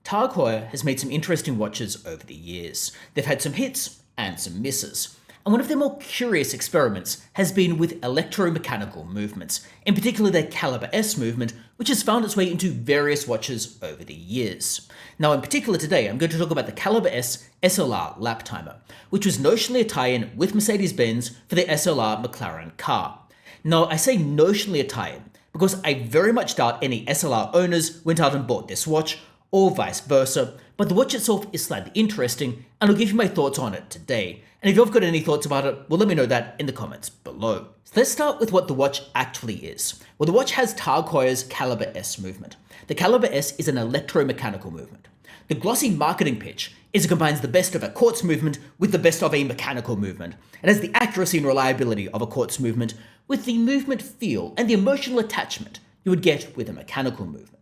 Tag Heuer has made some interesting watches over the years. They've had some hits and some misses. And one of their more curious experiments has been with electromechanical movements, in particular their Calibre S movement, which has found its way into various watches over the years. Now in particular today, I'm going to talk about the Calibre S SLR Laptimer, which was notionally a tie-in with Mercedes-Benz for the SLR McLaren car. Now I say notionally a tie-in because I very much doubt any SLR owners went out and bought this watch, or vice versa, but the watch itself is slightly interesting, and I'll give you my thoughts on it today. And if you've got any thoughts about it, well, let me know that in the comments below. So let's start with what the watch actually is. Well, the watch has Tag Heuer's Calibre S movement. The Calibre S is an electromechanical movement. The glossy marketing pitch is it combines the best of a quartz movement with the best of a mechanical movement. It has the accuracy and reliability of a quartz movement with the movement feel and the emotional attachment you would get with a mechanical movement.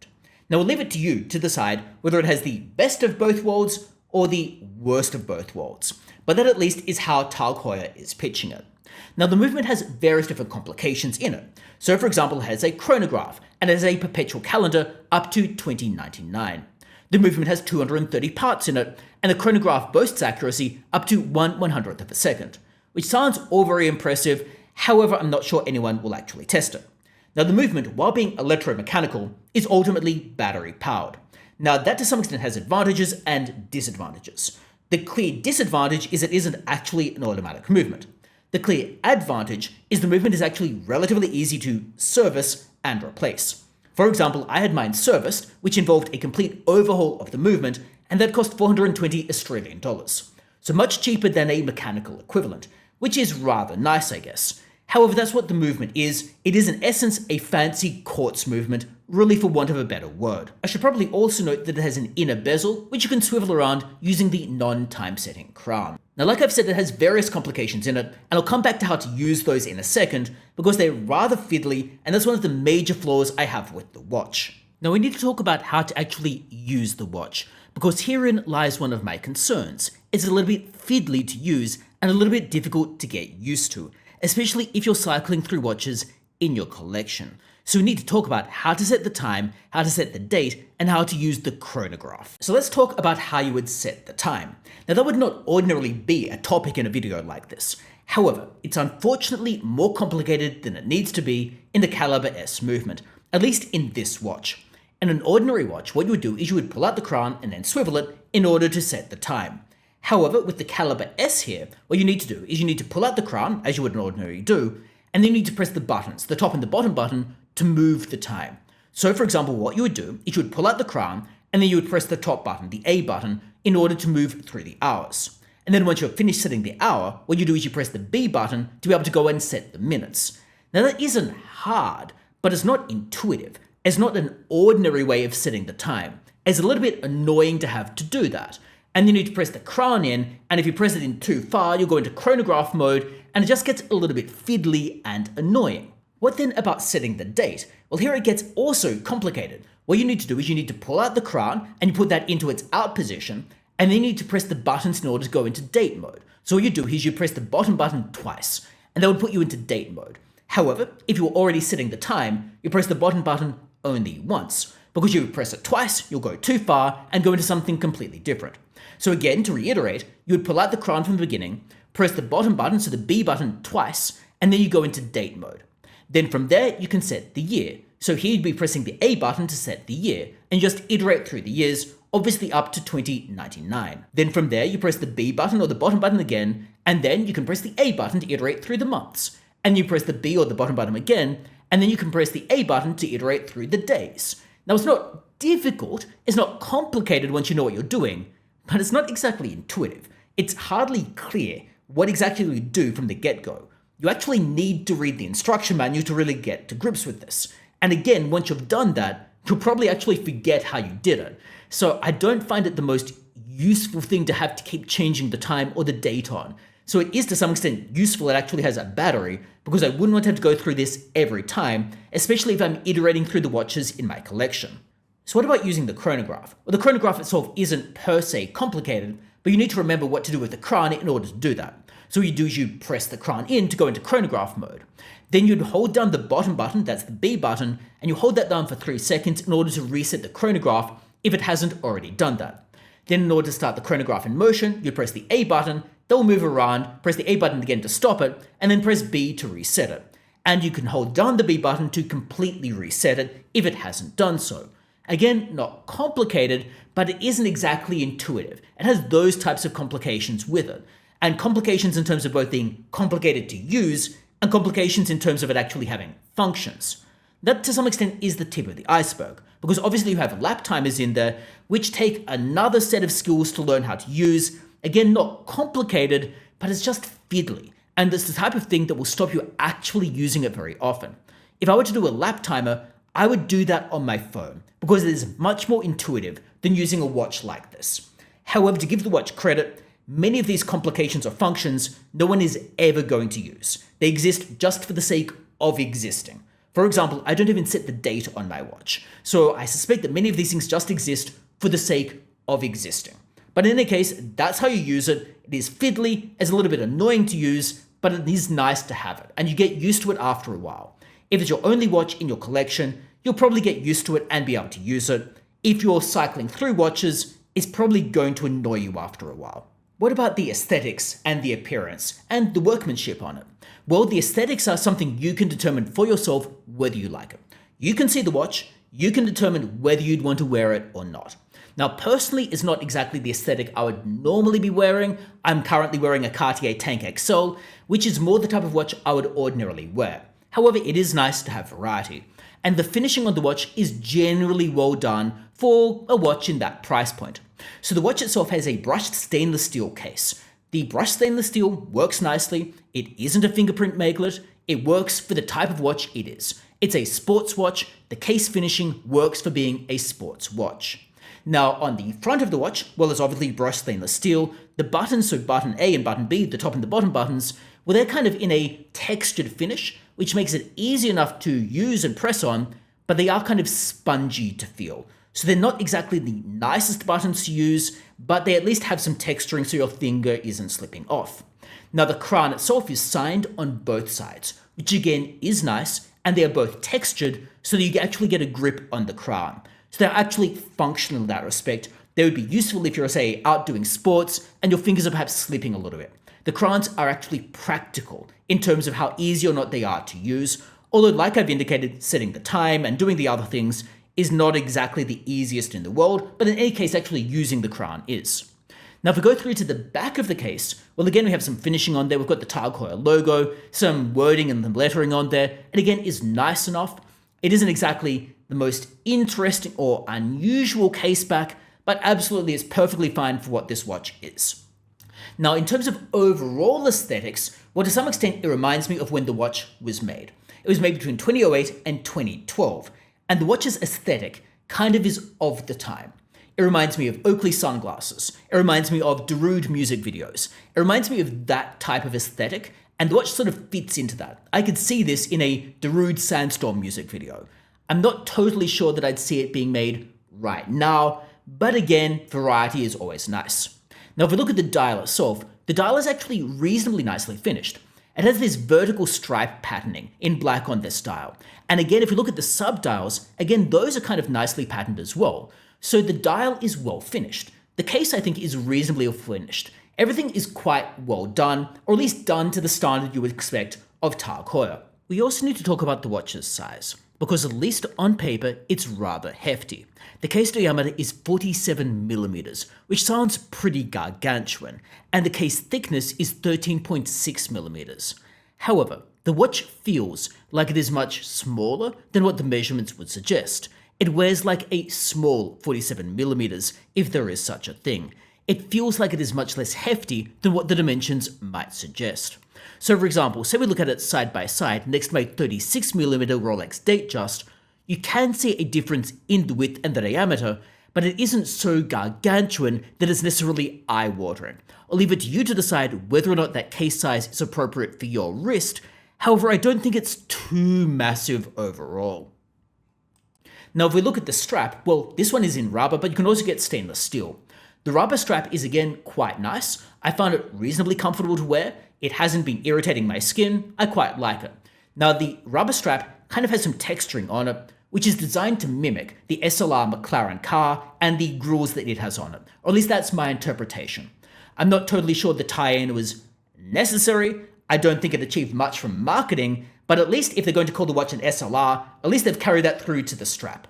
Now we'll leave it to you to decide whether it has the best of both worlds or the worst of both worlds, but that at least is how Tag Heuer is pitching it. Now the movement has various different complications in it. So for example, it has a chronograph and it has a perpetual calendar up to 2099. The movement has 230 parts in it, and the chronograph boasts accuracy up to 1/100th of a second, which sounds all very impressive. However, I'm not sure anyone will actually test it. Now the movement, while being electromechanical, is ultimately battery powered. Now that to some extent has advantages and disadvantages. The clear disadvantage is it isn't actually an automatic movement. The clear advantage is the movement is actually relatively easy to service and replace. For example, I had mine serviced, which involved a complete overhaul of the movement, and that cost 420 Australian dollars. So much cheaper than a mechanical equivalent, which is rather nice, I guess. However, that's what the movement is. It is in essence a fancy quartz movement, really for want of a better word. I should probably also note that it has an inner bezel, which you can swivel around using the non-time setting crown. Now, like I've said, it has various complications in it, and I'll come back to how to use those in a second, because they're rather fiddly, and that's one of the major flaws I have with the watch. Now, we need to talk about how to actually use the watch, because herein lies one of my concerns. It's a little bit fiddly to use, and a little bit difficult to get used to, especially if you're cycling through watches in your collection. So we need to talk about how to set the time, how to set the date, and how to use the chronograph. So let's talk about how you would set the time. Now that would not ordinarily be a topic in a video like this. However, it's unfortunately more complicated than it needs to be in the Calibre S movement, at least in this watch. In an ordinary watch, what you would do is you would pull out the crown and then swivel it in order to set the time. However, with the Calibre S here, what you need to do is you need to pull out the crown, as you would ordinarily do, and then you need to press the buttons, the top and the bottom button, to move the time. So for example, what you would do is you would pull out the crown, and then you would press the top button, the A button, in order to move through the hours. And then once you're finished setting the hour, what you do is you press the B button to be able to go and set the minutes. Now that isn't hard, but it's not intuitive. It's not an ordinary way of setting the time. It's a little bit annoying to have to do that. And then you need to press the crown in, and if you press it in too far, you'll go into chronograph mode, and it just gets a little bit fiddly and annoying. What then about setting the date? Well, here it gets also complicated. What you need to do is you need to pull out the crown, and you put that into its out position, and then you need to press the buttons in order to go into date mode. So what you do is you press the bottom button twice, and that would put you into date mode. However, if you were already setting the time, you press the bottom button only once. Because you press it twice, you'll go too far and go into something completely different. So again, to reiterate, you would pull out the crown from the beginning, press the bottom button, so the B button twice, and then you go into date mode. Then from there, you can set the year. So here you'd be pressing the A button to set the year, and just iterate through the years, obviously up to 2099. Then from there, you press the B button or the bottom button again, and then you can press the A button to iterate through the months. And you press the B or the bottom button again, and then you can press the A button to iterate through the days. Now it's not difficult, it's not complicated once you know what you're doing, but it's not exactly intuitive. It's hardly clear what exactly you do from the get-go. You actually need to read the instruction manual to really get to grips with this. And again, once you've done that, you'll probably actually forget how you did it. So I don't find it the most useful thing to have to keep changing the time or the date on. So it is to some extent useful it actually has a battery, because I wouldn't want to have to go through this every time, especially if I'm iterating through the watches in my collection. So what about using the chronograph? Well, the chronograph itself isn't per se complicated, but you need to remember what to do with the crown in order to do that. So what you do is you press the crown in to go into chronograph mode. Then you'd hold down the bottom button, that's the B button, and you hold that down for 3 seconds in order to reset the chronograph if it hasn't already done that. Then in order to start the chronograph in motion, you press the A button, that will move around, press the A button again to stop it, and then press B to reset it. And you can hold down the B button to completely reset it if it hasn't done so. Again, not complicated, but it isn't exactly intuitive. It has those types of complications with it. And complications in terms of both being complicated to use and complications in terms of it actually having functions. That to some extent is the tip of the iceberg, because obviously you have lap timers in there, which take another set of skills to learn how to use. Again, not complicated, but it's just fiddly. And it's the type of thing that will stop you actually using it very often. If I were to do a lap timer, I would do that on my phone, because it is much more intuitive than using a watch like this. However, to give the watch credit, many of these complications or functions no one is ever going to use. They exist just for the sake of existing. For example, I don't even set the date on my watch, so I suspect that many of these things just exist for the sake of existing. But in any case, that's how you use it. It is fiddly, it's a little bit annoying to use, but it is nice to have it, and you get used to it after a while. If it's your only watch in your collection, you'll probably get used to it and be able to use it. If you're cycling through watches, it's probably going to annoy you after a while. What about the aesthetics and the appearance and the workmanship on it? Well, the aesthetics are something you can determine for yourself whether you like it. You can see the watch, you can determine whether you'd want to wear it or not. Now, personally, it's not exactly the aesthetic I would normally be wearing. I'm currently wearing a Cartier Tank XL, which is more the type of watch I would ordinarily wear. However, it is nice to have variety. And the finishing on the watch is generally well done for a watch in that price point. So the watch itself has a brushed stainless steel case. The brushed stainless steel works nicely. It isn't a fingerprint maglet. It works for the type of watch it is. It's a sports watch. The case finishing works for being a sports watch. Now, on the front of the watch, well, it's obviously brushed stainless steel. The buttons, so button A and button B, the top and the bottom buttons, well, they're kind of in a textured finish, which makes it easy enough to use and press on, but they are kind of spongy to feel. So they're not exactly the nicest buttons to use, but they at least have some texturing so your finger isn't slipping off. Now, the crown itself is signed on both sides, which again is nice, and they are both textured so that you actually get a grip on the crown. So they're actually functional in that respect. They would be useful if you're, say, out doing sports and your fingers are perhaps slipping a little bit. The crowns are actually practical in terms of how easy or not they are to use, although like I've indicated, setting the time and doing the other things is not exactly the easiest in the world, but in any case, actually using the crown is. Now, if we go through to the back of the case, well, again, we have some finishing on there. We've got the Tag Heuer logo, some wording and the lettering on there, and again, is nice enough. It isn't exactly the most interesting or unusual case back, but absolutely is perfectly fine for what this watch is. Now, in terms of overall aesthetics, well, to some extent, it reminds me of when the watch was made. It was made between 2008 and 2012, and the watch's aesthetic kind of is of the time. It reminds me of Oakley sunglasses. It reminds me of Darude music videos. It reminds me of that type of aesthetic, and the watch sort of fits into that. I could see this in a Darude Sandstorm music video. I'm not totally sure that I'd see it being made right now, but again, variety is always nice. Now, if we look at the dial itself, the dial is actually reasonably nicely finished. It has this vertical stripe patterning in black on this dial. And again, if we look at the sub-dials, again, those are kind of nicely patterned as well. So the dial is well finished. The case, I think, is reasonably finished. Everything is quite well done, or at least done to the standard you would expect of Tag Heuer. We also need to talk about the watch's size, because at least on paper, it's rather hefty. The case diameter is 47mm, which sounds pretty gargantuan, and the case thickness is 13.6mm. However, the watch feels like it is much smaller than what the measurements would suggest. It wears like a small 47mm, if there is such a thing. It feels like it is much less hefty than what the dimensions might suggest. So for example, say we look at it side by side next to my 36mm Rolex Datejust, you can see a difference in the width and the diameter, but it isn't so gargantuan that it's necessarily eye-watering. I'll leave it to you to decide whether or not that case size is appropriate for your wrist. However, I don't think it's too massive overall. Now, if we look at the strap, well, this one is in rubber, but you can also get stainless steel. The rubber strap is again quite nice. I found it reasonably comfortable to wear. It hasn't been irritating my skin. I quite like it. Now, the rubber strap kind of has some texturing on it, which is designed to mimic the SLR McLaren car and the grills that it has on it, or at least that's my interpretation. I'm not totally sure the tie-in was necessary. I don't think it achieved much from marketing, but at least if they're going to call the watch an SLR, at least they've carried that through to the strap.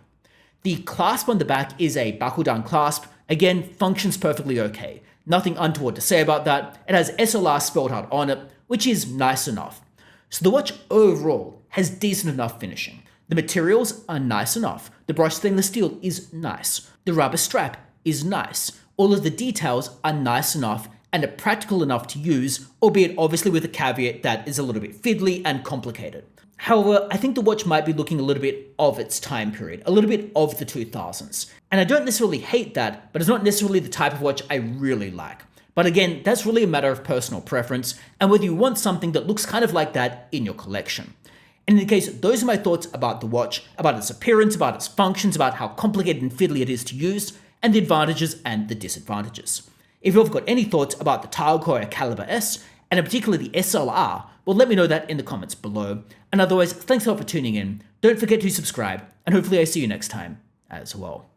The clasp on the back is a buckle-down clasp. Again, functions perfectly okay. Nothing untoward to say about that. It has SLR spelled out on it, which is nice enough. So the watch overall has decent enough finishing. The materials are nice enough. The brushed stainless steel is nice. The rubber strap is nice. All of the details are nice enough and are practical enough to use, albeit obviously with a caveat that is a little bit fiddly and complicated. However, I think the watch might be looking a little bit of its time period, a little bit of the 2000s. And I don't necessarily hate that, but it's not necessarily the type of watch I really like. But again, that's really a matter of personal preference and whether you want something that looks kind of like that in your collection. In any case, those are my thoughts about the watch, about its appearance, about its functions, about how complicated and fiddly it is to use, and the advantages and the disadvantages. If you've got any thoughts about the Heuer Calibre S, and in particular the SLR, well, let me know that in the comments below. And otherwise, thanks a lot for tuning in. Don't forget to subscribe, and hopefully I see you next time as well.